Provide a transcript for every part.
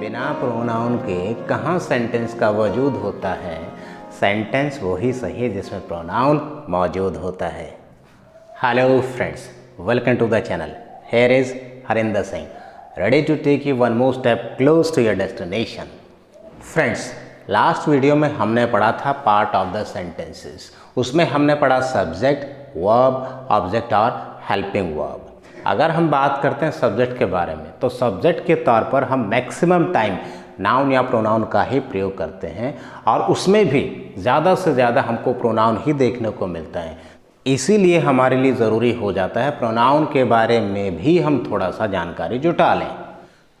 बिना प्रोनाउन के कहाँ सेंटेंस का वजूद होता है। सेंटेंस वही सही है जिसमें प्रोनाउन मौजूद होता है। Hello friends, welcome to the channel. Here is Harinder Singh, ready to take you one more step close to your destination. Friends, last video में हमने पढ़ा था पार्ट ऑफ द सेंटेंसेस। उसमें हमने पढ़ा सब्जेक्ट, वर्ब, ऑब्जेक्ट और हेल्पिंग वर्ब। अगर हम बात करते हैं सब्जेक्ट के बारे में, तो सब्जेक्ट के तौर पर हम मैक्सिमम टाइम नाउन या प्रोनाउन का ही प्रयोग करते हैं और उसमें भी ज़्यादा से ज़्यादा हमको प्रोनाउन ही देखने को मिलता है। इसीलिए हमारे लिए ज़रूरी हो जाता है प्रोनाउन के बारे में भी हम थोड़ा सा जानकारी जुटा लें।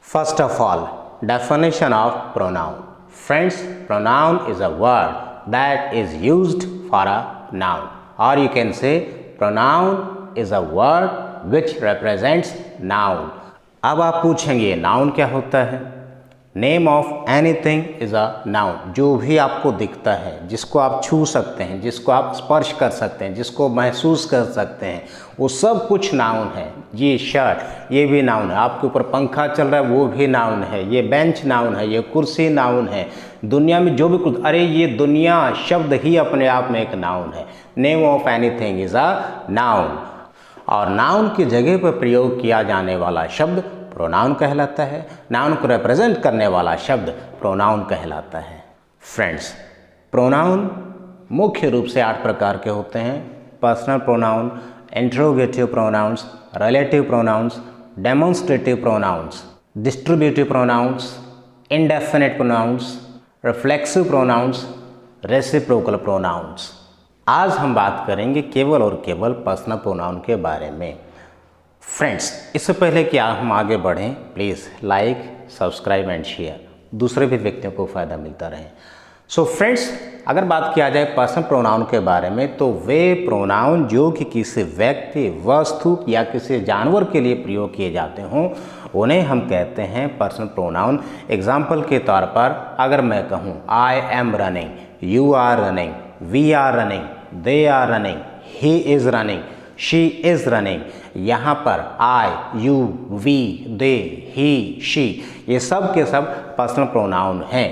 First of all, definition of pronoun. Friends, pronoun is a word that is used for a noun, और you can say pronoun is a word which represents noun। अब आप पूछेंगे नाउन क्या होता है। Name of anything is a noun. जो भी आपको दिखता है, जिसको आप छू सकते हैं, जिसको आप स्पर्श कर सकते हैं, जिसको महसूस कर सकते हैं, वो सब कुछ नाउन है। ये शर्ट, ये भी नाउन है। आपके ऊपर पंखा चल रहा है, वो भी नाउन है। ये बेंच नाउन है, ये कुर्सी नाउन है। दुनिया में जो भी कुछ, अरे ये दुनिया शब्द ही अपने आप में एक नाउन है। Name of anything is a noun. और नाउन की जगह पर प्रयोग किया जाने वाला शब्द प्रोनाउन कहलाता है। नाउन को रिप्रेजेंट करने वाला शब्द प्रोनाउन कहलाता है। फ्रेंड्स, प्रोनाउन मुख्य रूप से 8 प्रकार के होते हैं। Personal pronoun, interrogative pronouns, relative pronouns, demonstrative pronouns, distributive pronouns, indefinite pronouns, reflexive pronouns, reciprocal pronouns. आज हम बात करेंगे केवल और केवल पर्सनल प्रोनाउन के बारे में। फ्रेंड्स, इससे पहले कि हम आगे बढ़ें, please like, subscribe and share, दूसरे भी व्यक्तियों को फ़ायदा मिलता रहे। सो फ्रेंड्स, अगर बात किया जाए पर्सनल प्रोनाउन के बारे में, तो वे प्रोनाउन जो कि किसी व्यक्ति, वस्तु या किसी जानवर के लिए प्रयोग किए जाते हों, उन्हें हम कहते हैं पर्सनल प्रोनाउन। एग्जाम्पल के तौर पर अगर मैं कहूँ I am running, you are running, we are running, they are running, he is running, she is running, यहाँ पर I, you, we, they, he, she, ये सब के सब पर्सनल प्रोनाउन हैं।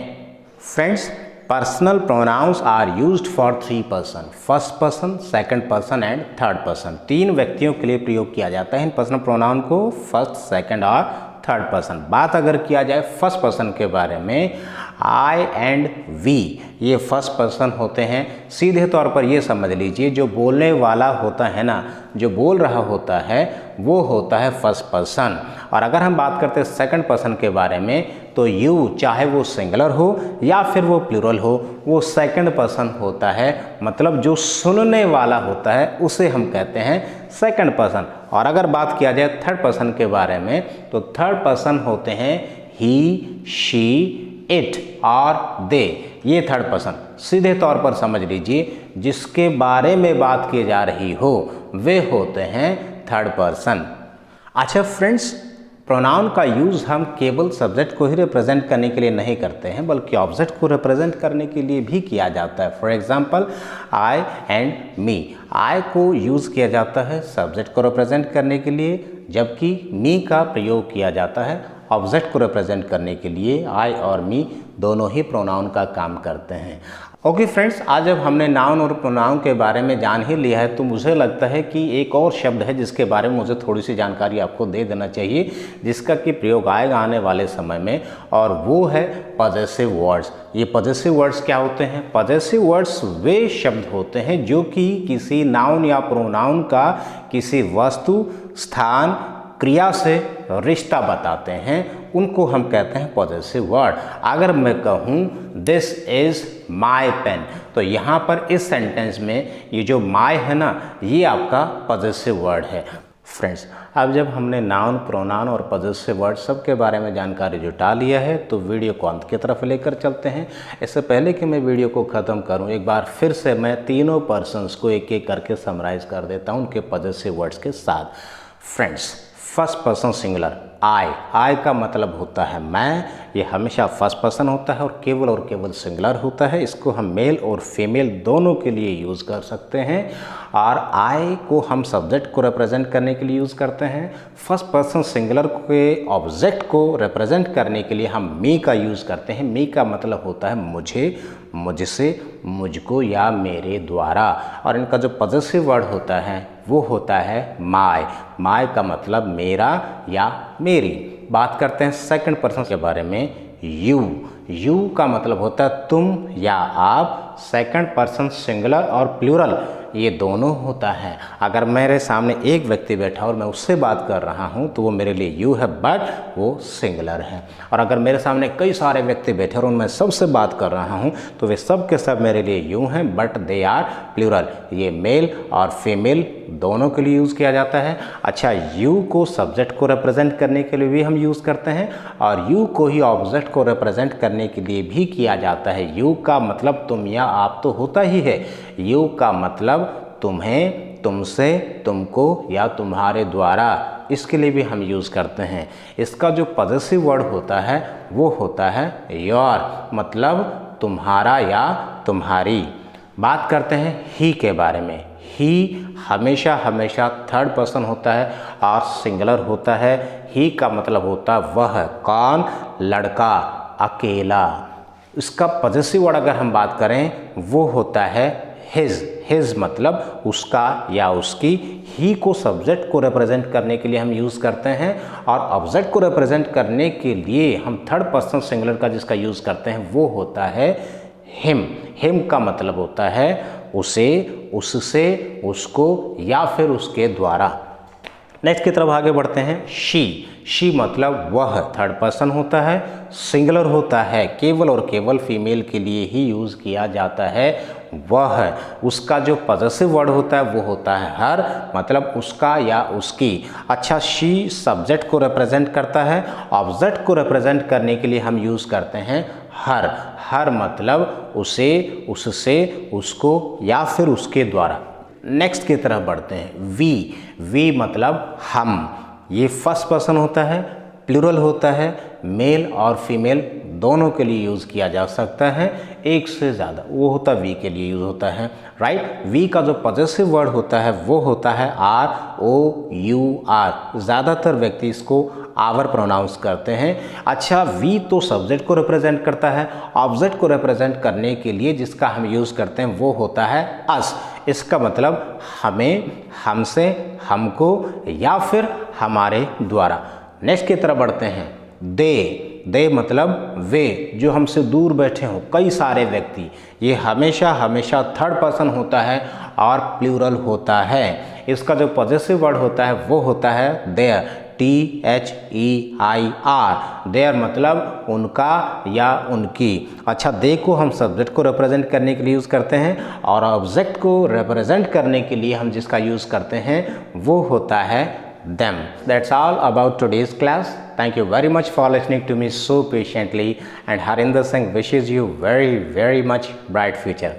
Friends, personal pronouns are used for 3 person, first person, second person and third person. 3 व्यक्तियों के लिए प्रयोग किया जाता है इन पर्सनल प्रोनाउन को, फर्स्ट, सेकंड और थर्ड पर्सन। बात अगर किया जाए फर्स्ट पर्सन के बारे में, आई एंड वी, ये फर्स्ट पर्सन होते हैं। सीधे तौर पर ये समझ लीजिए, जो बोलने वाला होता है ना, जो बोल रहा होता है, वो होता है फर्स्ट पर्सन। और अगर हम बात करते हैं सेकंड पर्सन के बारे में, तो यू, चाहे वो सिंगुलर हो या फिर वो प्लूरल हो, वो सेकंड पर्सन होता है। मतलब जो सुनने वाला होता है उसे हम कहते हैं सेकंड पर्सन। और अगर बात किया जाए थर्ड पर्सन के बारे में, तो थर्ड पर्सन होते हैं ही, शी, इट और दे, ये थर्ड पर्सन। सीधे तौर पर समझ लीजिए, जिसके बारे में बात की जा रही हो वे होते हैं थर्ड पर्सन। अच्छा फ्रेंड्स, प्रोनाउन का यूज़ हम केवल सब्जेक्ट को ही रिप्रेजेंट करने के लिए नहीं करते हैं, बल्कि ऑब्जेक्ट को रिप्रेजेंट करने के लिए भी किया जाता है। For example, I and me, I को यूज़ किया जाता है सब्जेक्ट को रिप्रेजेंट करने के लिए, जबकि मी का प्रयोग किया जाता है ऑब्जेक्ट को रिप्रेजेंट करने के लिए। आई और मी दोनों ही प्रोनाउन का काम करते हैं। ओके फ्रेंड्स, आज जब हमने नाउन और प्रोनाउन के बारे में जान ही लिया है, तो मुझे लगता है कि एक और शब्द है जिसके बारे में मुझे थोड़ी सी जानकारी आपको दे देना चाहिए, जिसका कि प्रयोग आएगा आने वाले समय में, और वो है पॉजेसिव वर्ड्स। ये पॉजेसिव वर्ड्स क्या होते हैं? पॉजेसिव वर्ड्स वे शब्द होते हैं जो कि किसी नाउन या प्रोनाउन का किसी वस्तु, स्थान, क्रिया से रिश्ता बताते हैं, उनको हम कहते हैं पॉजेसिव वर्ड। अगर मैं कहूँ दिस इज़ माई पेन, तो यहाँ पर इस सेंटेंस में ये जो माई है ना, ये आपका पॉजेसिव वर्ड है। फ्रेंड्स, अब जब हमने नाउन, प्रोनाउन और पॉजेसिव वर्ड सब के बारे में जानकारी जुटा लिया है, तो वीडियो को अंत की तरफ लेकर चलते हैं। इससे पहले कि मैं वीडियो को ख़त्म करूं, एक बार फिर से मैं तीनों पर्सन्स को एक एक करके समराइज़ कर देता हूं उनके पॉजेसिव वर्ड्स के साथ। फ्रेंड्स, फर्स्ट पर्सन सिंगुलर आई का मतलब होता है मैं, ये हमेशा फर्स्ट पर्सन होता है और केवल सिंगुलर होता है। इसको हम मेल और फीमेल दोनों के लिए यूज़ कर सकते हैं। और आई को हम सब्जेक्ट को रिप्रेजेंट करने के लिए यूज़ करते हैं। फर्स्ट पर्सन सिंगुलर के ऑब्जेक्ट को रिप्रेजेंट करने के लिए हम मी का यूज़ करते हैं। मी का मतलब होता है मुझे, मुझसे, मुझको या मेरे द्वारा। और इनका जो पॉजेसिव वर्ड होता है वो होता है माय। माय का मतलब मेरा या मेरी। बात करते हैं सेकंड पर्सन के बारे में, यू। यू का मतलब होता है तुम या आप। सेकंड पर्सन सिंगुलर और प्लूरल ये दोनों होता है। अगर मेरे सामने एक व्यक्ति बैठा और मैं उससे बात कर रहा हूँ तो वो मेरे लिए यू है, बट वो सिंगुलर है। और अगर मेरे सामने कई सारे व्यक्ति बैठे और मैं सबसे बात कर रहा हूँ तो वे सब के सब मेरे लिए यू हैं, बट दे आर प्लूरल। ये मेल और फीमेल दोनों के लिए यूज़ किया जाता है। अच्छा, यू को सब्जेक्ट को रिप्रेजेंट करने के लिए भी हम यूज़ करते हैं और यू को ही ऑब्जेक्ट को रिप्रेजेंट करने के लिए भी किया जाता है। यू का मतलब तुम या आप तो होता ही है। यू का मतलब तुम्हें, तुमसे, तुमको या तुम्हारे द्वारा, इसके लिए भी हम यूज़ करते हैं। इसका जो पॉजेसिव वर्ड होता है वो होता है योर, मतलब तुम्हारा या तुम्हारी। बात करते हैं ही के बारे में। ही हमेशा थर्ड पर्सन होता है और सिंगुलर होता है। ही का मतलब होता है वह, कौन, लड़का, अकेला। इसका पॉजेसिव वर्ड अगर हम बात करें वो होता है हिज। हिज मतलब उसका या उसकी। ही को सब्जेक्ट को रिप्रेजेंट करने के लिए हम यूज़ करते हैं और ऑब्जेक्ट को रिप्रेजेंट करने के लिए हम थर्ड पर्सन सिंगुलर का जिसका यूज़ करते हैं वो होता है हिम। हिम का मतलब होता है उसे, उससे, उसको या फिर उसके द्वारा। नेक्स्ट की तरफ आगे बढ़ते हैं। शी मतलब वह, थर्ड पर्सन होता है, सिंगुलर होता है, केवल और केवल फीमेल के लिए ही यूज़ किया जाता है वह। उसका जो पॉजेसिव वर्ड होता है वो होता है हर, मतलब उसका या उसकी। अच्छा, शी सब्जेक्ट को रिप्रेजेंट करता है, ऑब्जेक्ट को रिप्रेजेंट करने के लिए हम यूज़ करते हैं हर। हर मतलब उसे, उससे, उसको या फिर उसके द्वारा। नेक्स्ट की तरफ बढ़ते हैं। वी मतलब हम। ये फर्स्ट पर्सन होता है, प्लूरल होता है, मेल और फीमेल दोनों के लिए यूज़ किया जा सकता है। एक से ज़्यादा वो होता वी के लिए यूज़ होता है, राइट। वी का जो पॉजेसिव वर्ड होता है वो होता है आर, ओ यू आर। ज़्यादातर व्यक्ति इसको आवर प्रोनाउंस करते हैं। अच्छा, वी तो सब्जेक्ट को रिप्रेजेंट करता है। ऑब्जेक्ट को रिप्रेजेंट करने के लिए जिसका हम यूज़ करते हैं वो होता है अस। इसका मतलब हमें, हमसे, हमको या फिर हमारे द्वारा। नेक्स्ट की तरफ बढ़ते हैं। दे मतलब वे, जो हमसे दूर बैठे हों कई सारे व्यक्ति। ये हमेशा थर्ड पर्सन होता है और प्लूरल होता है। इसका जो पॉजेसिव वर्ड होता है वो होता है देयर, THEIR। देयर मतलब उनका या उनकी। अच्छा, दे को हम सब्जेक्ट को रिप्रेजेंट करने के लिए यूज़ करते हैं और ऑब्जेक्ट को रिप्रेजेंट करने के लिए हम जिसका यूज़ करते हैं वो होता है them. That's all about today's class. Thank you very much for listening to me so patiently, and Harinder Singh wishes you very much bright future.